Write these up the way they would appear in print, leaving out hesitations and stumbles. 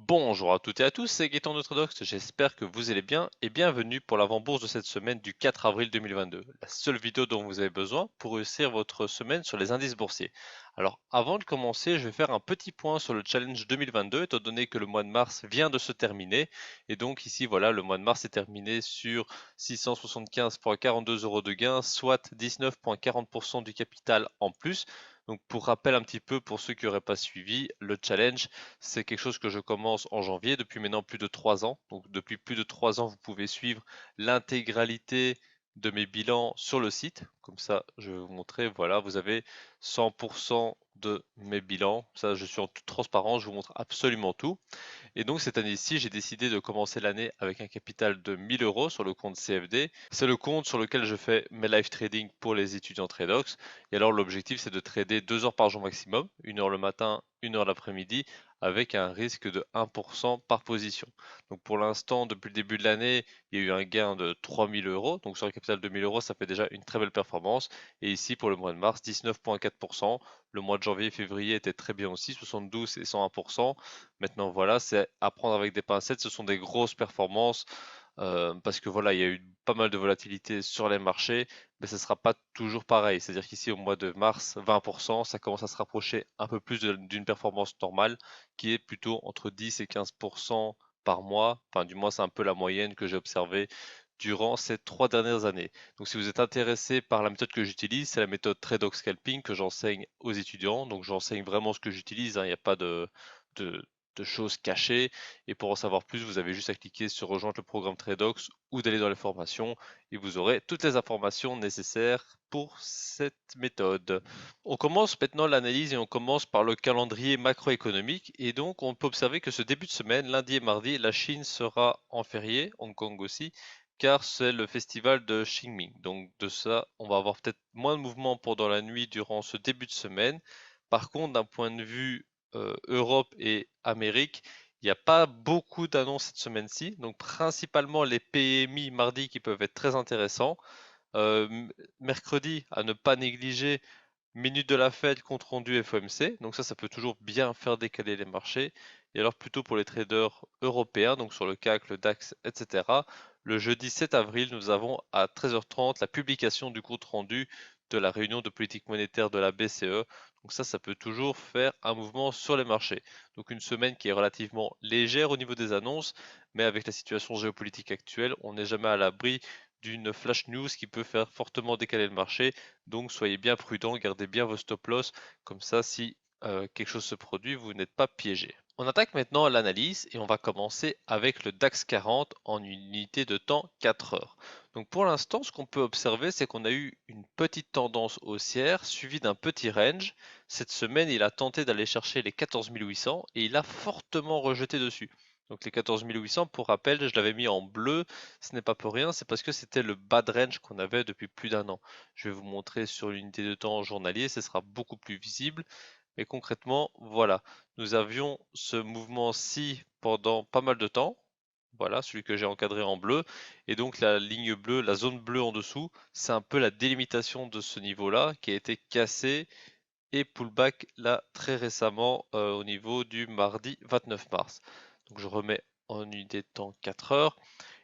Bonjour à toutes et à tous, c'est Gaëtan de Tradox, j'espère que vous allez bien et bienvenue pour l'avant-bourse de cette semaine du 4 avril 2022, la seule vidéo dont vous avez besoin pour réussir votre semaine sur les indices boursiers. Alors avant de commencer, je vais faire un petit point sur le challenge 2022 étant donné que le mois de mars vient de se terminer et donc ici voilà, le mois de mars est terminé sur 675,42 euros de gain, soit 19,40% du capital en plus. Donc pour rappel un petit peu pour ceux qui n'auraient pas suivi, le challenge c'est quelque chose que je commence en janvier depuis maintenant plus de 3 ans. Donc depuis plus de 3 ans, vous pouvez suivre l'intégralité de mes bilans sur le site. Comme ça, je vais vous montrer. Voilà, vous avez 100% de mes bilans. Ça, je suis en toute transparence, je vous montre absolument tout. Et donc cette année-ci, j'ai décidé de commencer l'année avec un capital de 1000 euros sur le compte CFD. C'est le compte sur lequel je fais mes live trading pour les étudiants Tradox. Et alors l'objectif, c'est de trader 2 heures par jour maximum, 1 heure le matin, 1 heure l'après-midi, avec un risque de 1% par position. Donc pour l'instant, depuis le début de l'année, il y a eu un gain de 3000 euros. Donc sur un capital de 1000 euros, ça fait déjà une très belle performance. Et ici, pour le mois de mars, 19,4%. Le mois de janvier et février était très bien aussi, 72 et 101%. Maintenant, voilà, c'est à prendre avec des pincettes. Ce sont des grosses performances parce que voilà, il y a eu pas mal de volatilité sur les marchés, mais ce ne sera pas toujours pareil. C'est-à-dire qu'ici, au mois de mars, 20%, ça commence à se rapprocher un peu plus d'une performance normale, qui est plutôt entre 10 et 15% par mois. Enfin, du moins, c'est un peu la moyenne que j'ai observée durant ces 3 dernières années. Donc, si vous êtes intéressé par la méthode que j'utilise, c'est la méthode Tradox Scalping que j'enseigne aux étudiants. Donc, j'enseigne vraiment ce que j'utilise, hein. Il n'y a pas de, de choses cachées. Et pour en savoir plus, vous avez juste à cliquer sur rejoindre le programme Tradox ou d'aller dans les formations et vous aurez toutes les informations nécessaires pour cette méthode. On commence maintenant l'analyse et on commence par le calendrier macroéconomique. Et donc, on peut observer que ce début de semaine, lundi et mardi, la Chine sera en férié, Hong Kong aussi, car c'est le festival de Qingming. Donc, de ça, on va avoir peut-être moins de mouvements pendant la nuit durant ce début de semaine. Par contre, d'un point de vue Europe et Amérique, il n'y a pas beaucoup d'annonces cette semaine-ci, donc principalement les PMI mardi qui peuvent être très intéressants. Mercredi, à ne pas négliger, minute de la Fed, compte rendu FOMC, donc ça peut toujours bien faire décaler les marchés. Et alors plutôt pour les traders européens, donc sur le CAC, le DAX, etc. Le jeudi 7 avril, nous avons à 13h30 la publication du compte rendu de la réunion de politique monétaire de la BCE. Donc ça peut toujours faire un mouvement sur les marchés. Donc une semaine qui est relativement légère au niveau des annonces, mais avec la situation géopolitique actuelle, on n'est jamais à l'abri d'une flash news qui peut faire fortement décaler le marché. Donc soyez bien prudents, gardez bien vos stop loss, comme ça si quelque chose se produit, vous n'êtes pas piégé. On attaque maintenant l'analyse et on va commencer avec le DAX 40 en unité de temps 4 heures. Donc pour l'instant, ce qu'on peut observer, c'est qu'on a eu une petite tendance haussière suivie d'un petit range. Cette semaine, il a tenté d'aller chercher les 14 800 et il a fortement rejeté dessus. Donc les 14 800, pour rappel, je l'avais mis en bleu, ce n'est pas pour rien, c'est parce que c'était le bas de range qu'on avait depuis plus d'un an. Je vais vous montrer sur l'unité de temps journalier, ce sera beaucoup plus visible. Mais concrètement, voilà, nous avions ce mouvement-ci pendant pas mal de temps. Voilà, celui que j'ai encadré en bleu. Et donc la ligne bleue, la zone bleue en dessous, c'est un peu la délimitation de ce niveau-là qui a été cassé et pullback là très récemment au niveau du mardi 29 mars. Donc je remets en unité de temps 4 heures.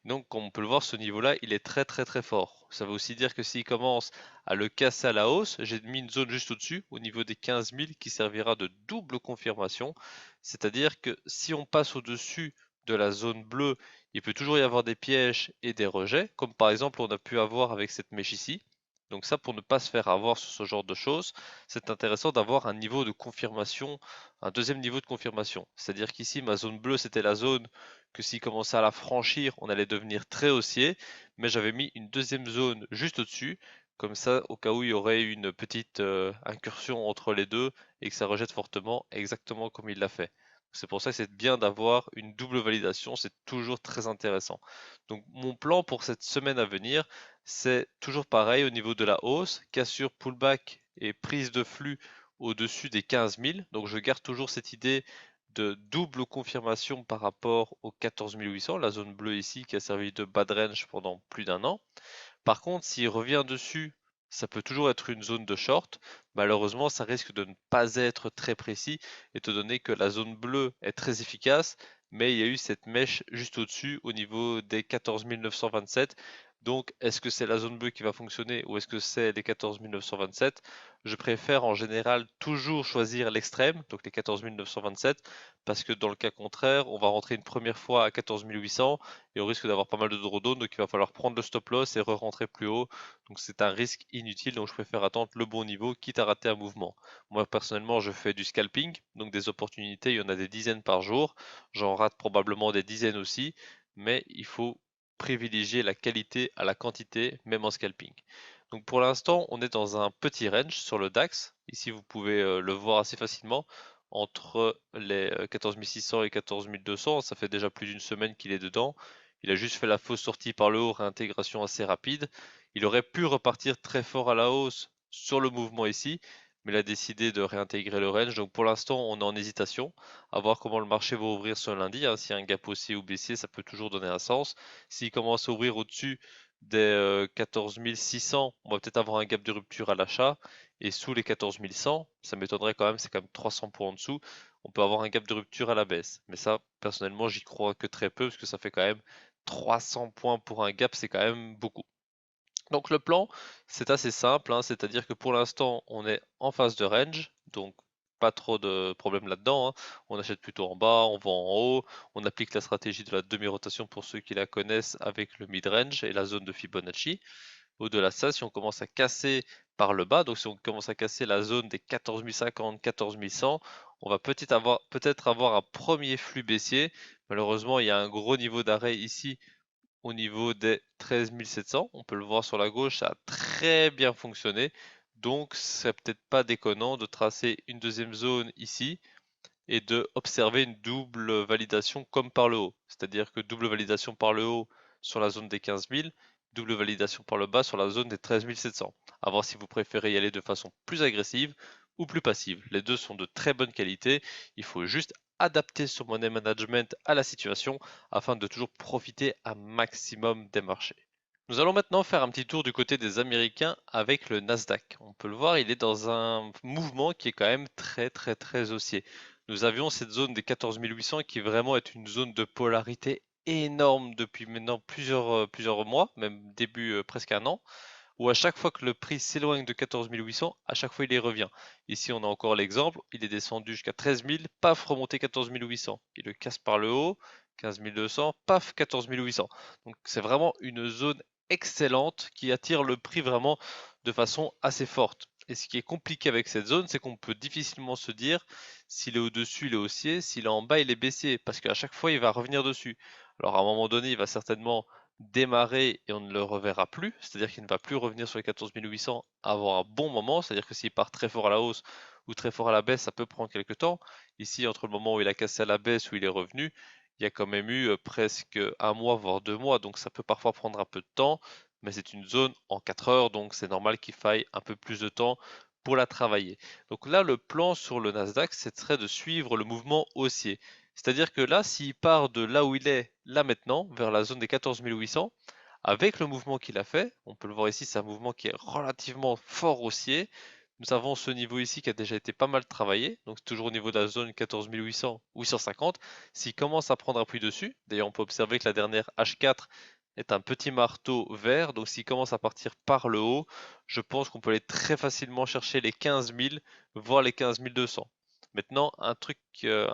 Donc, comme on peut le voir, ce niveau-là, il est très fort. Ça veut aussi dire que s'il commence à le casser à la hausse, j'ai mis une zone juste au-dessus, au niveau des 15 000, qui servira de double confirmation. C'est-à-dire que si on passe au-dessus de la zone bleue, il peut toujours y avoir des pièges et des rejets, comme par exemple on a pu avoir avec cette mèche ici. Donc ça, pour ne pas se faire avoir sur ce genre de choses, c'est intéressant d'avoir un niveau de confirmation, un deuxième niveau de confirmation. C'est-à-dire qu'ici, ma zone bleue, c'était la zone que s'il commençait à la franchir, on allait devenir très haussier, mais j'avais mis une deuxième zone juste au-dessus, comme ça, au cas où il y aurait une petite incursion entre les deux et que ça rejette fortement, exactement comme il l'a fait. C'est pour ça que c'est bien d'avoir une double validation, c'est toujours très intéressant. Donc mon plan pour cette semaine à venir, c'est toujours pareil au niveau de la hausse, cassure, pullback et prise de flux au-dessus des 15 000. Donc je garde toujours cette idée de double confirmation par rapport aux 14 800, la zone bleue ici qui a servi de bad range pendant plus d'un an. Par contre, s'il revient dessus, ça peut toujours être une zone de short. Malheureusement, ça risque de ne pas être très précis, étant donné que la zone bleue est très efficace, mais il y a eu cette mèche juste au-dessus au niveau des 14 927. Donc, est-ce que c'est la zone bleue qui va fonctionner ou est-ce que c'est les 14 927? Je préfère en général toujours choisir l'extrême, donc les 14 927, parce que dans le cas contraire, on va rentrer une première fois à 14 800 et on risque d'avoir pas mal de drawdown, donc il va falloir prendre le stop loss et re-rentrer plus haut. Donc c'est un risque inutile, donc je préfère attendre le bon niveau, quitte à rater un mouvement. Moi personnellement, je fais du scalping, donc des opportunités, il y en a des dizaines par jour. J'en rate probablement des dizaines aussi, mais il faut privilégier la qualité à la quantité, même en scalping. Donc pour l'instant, on est dans un petit range sur le DAX. Ici, vous pouvez le voir assez facilement entre les 14 600 et 14 200. Ça fait déjà plus d'une semaine qu'il est dedans. Il a juste fait la fausse sortie par le haut, réintégration assez rapide. Il aurait pu repartir très fort à la hausse sur le mouvement ici, mais il a décidé de réintégrer le range. Donc pour l'instant, on est en hésitation à voir comment le marché va ouvrir ce lundi. Hein. S'il y a un gap haussier ou baissier, ça peut toujours donner un sens. S'il commence à ouvrir au-dessus des 14 600, on va peut-être avoir un gap de rupture à l'achat. Et sous les 14 100, ça m'étonnerait quand même, c'est quand même 300 points en dessous, on peut avoir un gap de rupture à la baisse. Mais ça, personnellement, j'y crois que très peu, parce que ça fait quand même 300 points pour un gap, c'est quand même beaucoup. Donc le plan, c'est assez simple, hein, c'est-à-dire que pour l'instant, on est en phase de range, donc pas trop de problèmes là-dedans. Hein. On achète plutôt en bas, on vend en haut, on applique la stratégie de la demi-rotation pour ceux qui la connaissent avec le mid-range et la zone de Fibonacci. Au-delà de ça, si on commence à casser par le bas, donc si on commence à casser la zone des 14 050, 14 100, on va peut-être avoir un premier flux baissier. Malheureusement, il y a un gros niveau d'arrêt ici au niveau des 13 700. On peut le voir sur la gauche, ça a très bien fonctionné. Donc, ce serait peut-être pas déconnant de tracer une deuxième zone ici et de observer une double validation comme par le haut. C'est-à-dire que double validation par le haut sur la zone des 15 000, double validation par le bas sur la zone des 13 700. À voir si vous préférez y aller de façon plus agressive ou plus passive. Les deux sont de très bonne qualité. Il faut juste adapter son money management à la situation afin de toujours profiter un maximum des marchés. Nous allons maintenant faire un petit tour du côté des Américains avec le Nasdaq. On peut le voir, il est dans un mouvement qui est quand même très haussier. Nous avions cette zone des 14 800 qui vraiment est une zone de polarité énorme depuis maintenant plusieurs mois, même début presque un an, où à chaque fois que le prix s'éloigne de 14 800, à chaque fois il y revient. Ici on a encore l'exemple, il est descendu jusqu'à 13 000, paf, remonté 14 800. Il le casse par le haut, 15 200, paf, 14 800. Donc c'est vraiment une zone excellente qui attire le prix vraiment de façon assez forte. Et ce qui est compliqué avec cette zone, c'est qu'on peut difficilement se dire s'il est au-dessus, il est haussier, s'il est en bas, il est baissier, parce qu'à chaque fois, il va revenir dessus. Alors à un moment donné, il va certainement démarrer et on ne le reverra plus, c'est-à-dire qu'il ne va plus revenir sur les 14 800 avant un bon moment, c'est-à-dire que s'il part très fort à la hausse ou très fort à la baisse, ça peut prendre quelques temps. Ici, entre le moment où il a cassé à la baisse ou il est revenu, il y a quand même eu presque un mois, voire 2 mois, donc ça peut parfois prendre un peu de temps, mais c'est une zone en 4 heures, donc c'est normal qu'il faille un peu plus de temps pour la travailler. Donc là, le plan sur le Nasdaq, ce serait de suivre le mouvement haussier. C'est-à-dire que là, s'il part de là où il est, là maintenant, vers la zone des 14 800, avec le mouvement qu'il a fait, on peut le voir ici, c'est un mouvement qui est relativement fort haussier. Nous avons ce niveau ici qui a déjà été pas mal travaillé, donc toujours au niveau de la zone 14 800, 850. S'il commence à prendre appui dessus, d'ailleurs on peut observer que la dernière H4 est un petit marteau vert, donc s'il commence à partir par le haut, je pense qu'on peut aller très facilement chercher les 15 000, voire les 15 200. Maintenant, un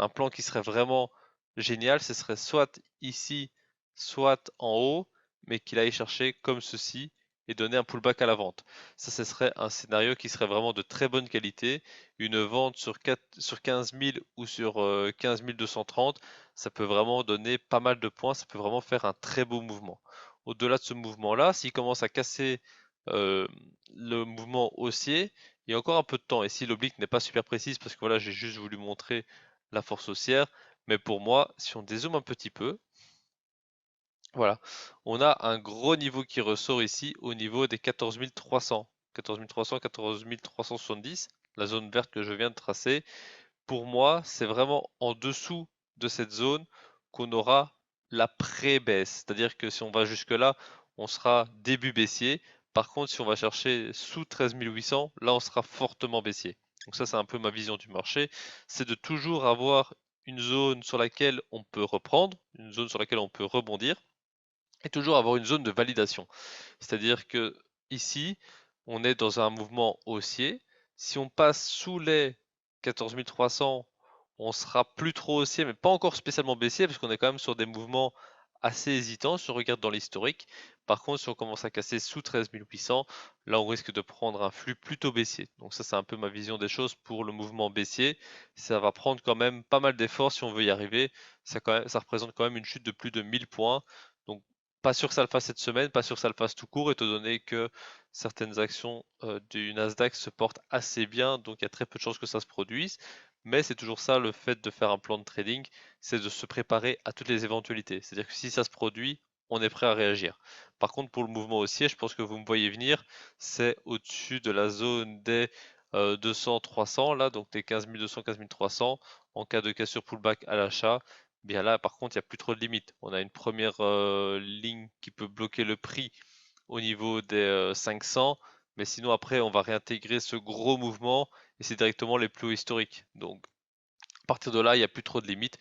plan qui serait vraiment génial, ce serait soit ici, soit en haut, mais qu'il aille chercher comme ceci et donner un pullback à la vente. Ça, ce serait un scénario qui serait vraiment de très bonne qualité. Une vente sur 15 000 ou sur 15 230, ça peut vraiment donner pas mal de points, ça peut vraiment faire un très beau mouvement. Au-delà de ce mouvement-là, s'il commence à casser euh, le mouvement haussier, il y a encore un peu de temps. Et si l'oblique n'est pas super précise, parce que voilà, j'ai juste voulu montrer la force haussière, mais pour moi, si on dézoome un petit peu, voilà, on a un gros niveau qui ressort ici au niveau des 14 300, 14 300, 14 370, la zone verte que je viens de tracer. Pour moi, c'est vraiment en dessous de cette zone qu'on aura la pré-baisse. C'est-à-dire que si on va jusque-là, on sera début baissier. Par contre, si on va chercher sous 13 800, là, on sera fortement baissier. Donc ça, c'est un peu ma vision du marché. C'est de toujours avoir une zone sur laquelle on peut reprendre, une zone sur laquelle on peut rebondir, et toujours avoir une zone de validation. C'est-à-dire que ici, on est dans un mouvement haussier. Si on passe sous les 14 300, on sera plus trop haussier, mais pas encore spécialement baissier, parce qu'on est quand même sur des mouvements assez hésitants si on regarde dans l'historique. Par contre, si on commence à casser sous 13 800, là on risque de prendre un flux plutôt baissier. Donc ça, c'est un peu ma vision des choses pour le mouvement baissier. Ça va prendre quand même pas mal d'efforts si on veut y arriver. Ça représente quand même une chute de plus de 1000 points. Donc pas sûr que ça le fasse cette semaine, pas sûr que ça le fasse tout court, étant donné que certaines actions du Nasdaq se portent assez bien, donc il y a très peu de chances que ça se produise. Mais c'est toujours ça le fait de faire un plan de trading, c'est de se préparer à toutes les éventualités. C'est-à-dire que si ça se produit, on est prêt à réagir. Par contre, pour le mouvement haussier, je pense que vous me voyez venir, c'est au-dessus de la zone des 200-300, là, donc des 15 200, 15 300, en cas de cassure pullback à l'achat. Bien là, par contre, il n'y a plus trop de limites. On a une première ligne qui peut bloquer le prix au niveau des 500, mais sinon après, on va réintégrer ce gros mouvement et c'est directement les plus hauts historiques. Donc, à partir de là, il n'y a plus trop de limites.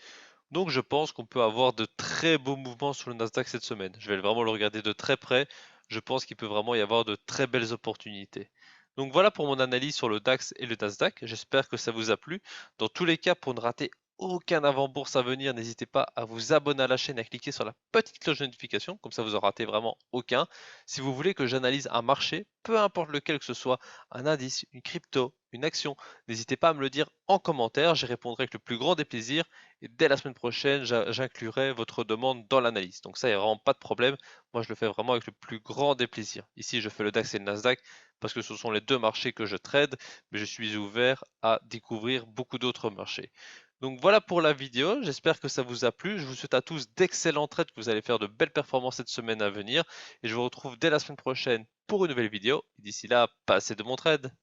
Donc, je pense qu'on peut avoir de très beaux mouvements sur le Nasdaq cette semaine. Je vais vraiment le regarder de très près. Je pense qu'il peut vraiment y avoir de très belles opportunités. Donc voilà pour mon analyse sur le DAX et le Nasdaq. J'espère que ça vous a plu. Dans tous les cas, pour ne rater aucun avant-bourse à venir, n'hésitez pas à vous abonner à la chaîne et à cliquer sur la petite cloche de notification, comme ça vous en ratez vraiment aucun. Si vous voulez que j'analyse un marché, peu importe lequel que ce soit, un indice, une crypto, une action, n'hésitez pas à me le dire en commentaire, j'y répondrai avec le plus grand des plaisirs et dès la semaine prochaine, j'inclurai votre demande dans l'analyse. Donc ça, il n'y a vraiment pas de problème. Moi, je le fais vraiment avec le plus grand des plaisirs. Ici, je fais le DAX et le Nasdaq parce que ce sont les deux marchés que je trade, mais je suis ouvert à découvrir beaucoup d'autres marchés. Donc voilà pour la vidéo, j'espère que ça vous a plu. Je vous souhaite à tous d'excellents trades, que vous allez faire de belles performances cette semaine à venir. Et je vous retrouve dès la semaine prochaine pour une nouvelle vidéo. D'ici là, passez de bons trades.